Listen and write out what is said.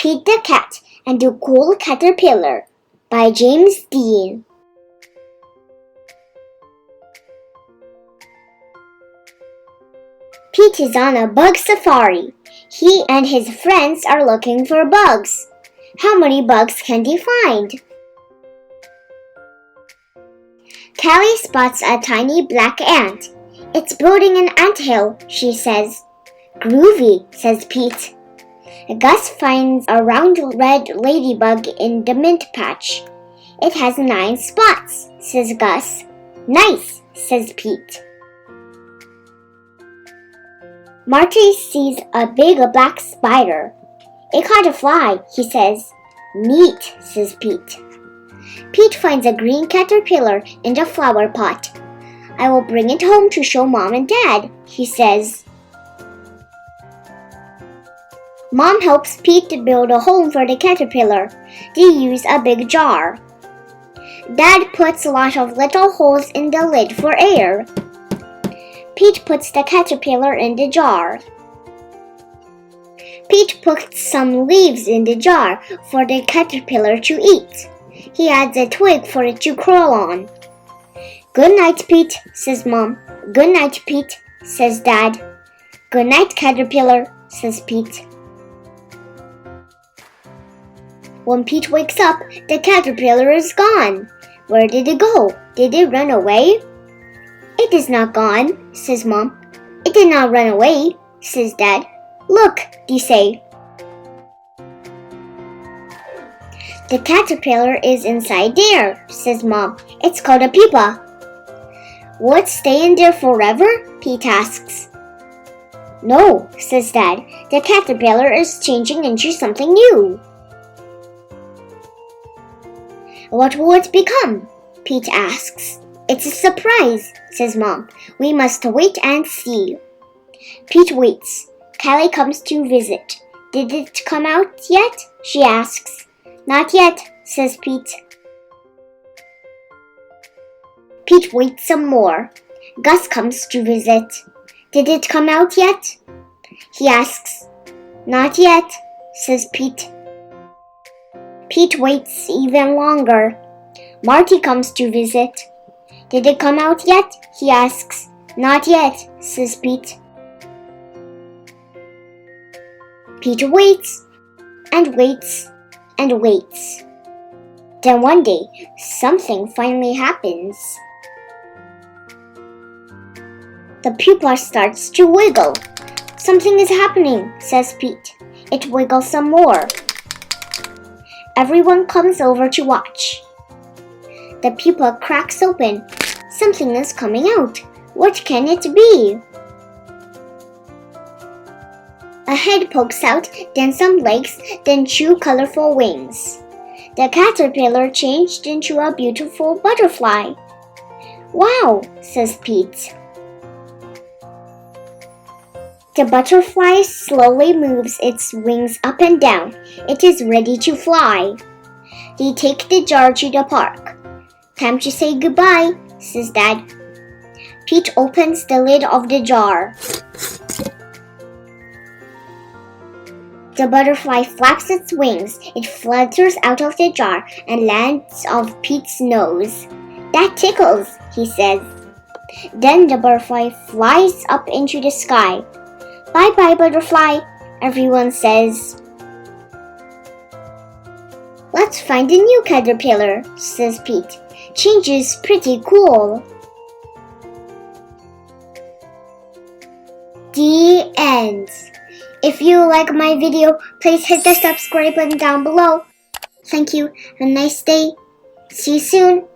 Pete the Cat and the Cool Caterpillar by James Dean. Pete is on a bug safari. He and his friends are looking for bugs. How many bugs can they find? Callie spots a tiny black ant. It's building an anthill, she says. Groovy, says Pete. Gus finds a round red ladybug in the mint patch. It has 9 spots, says Gus. Nice, says Pete. Marty sees a big black spider. It caught a fly, he says. Neat, says Pete. Pete finds a green caterpillar in the flower pot. I will bring it home to show Mom and Dad, he says. Mom helps Pete build a home for the caterpillar. They use a big jar. Dad puts a lot of little holes in the lid for air. Pete puts the caterpillar in the jar. Pete puts some leaves in the jar for the caterpillar to eat. He adds a twig for it to crawl on. Good night, Pete, says Mom. Good night, Pete, says Dad. Good night, caterpillar, says Pete. When Pete wakes up, the caterpillar is gone. Where did it go? Did it run away? It is not gone, says Mom. It did not run away, says Dad. Look, they say. The caterpillar is inside there, says Mom. It's called a pupa. Will it stay in there forever? Pete asks. No, says Dad. The caterpillar is changing into something new. What will it become? Pete asks. It's a surprise, says Mom. We must wait and see. Pete waits. Callie comes to visit. Did it come out yet? She asks. Not yet, says Pete. Pete waits some more. Gus comes to visit. Did it come out yet? He asks. Not yet, says Pete. Pete waits even longer. Marty comes to visit. Did it come out yet? He asks. Not yet, says Pete. Pete waits and waits and waits. Then one day, something finally happens. The pupa starts to wiggle. Something is happening, says Pete. It wiggles some more. Everyone comes over to watch. The pupa cracks open. Something is coming out. What can it be? A head pokes out, then some legs, then 2 colorful wings. The caterpillar changed into a beautiful butterfly. Wow, says Pete. The butterfly slowly moves its wings up and down. It is ready to fly. They take the jar to the park. Time to say goodbye, says Dad. Pete opens the lid of the jar. The butterfly flaps its wings. It flutters out of the jar and lands on Pete's nose. That tickles, he says. Then the butterfly flies up into the sky. Bye-bye, butterfly, everyone says. Let's find a new caterpillar, says Pete. Change is pretty cool. The end. If you like my video, please hit the subscribe button down below. Thank you. Have a nice day. See you soon.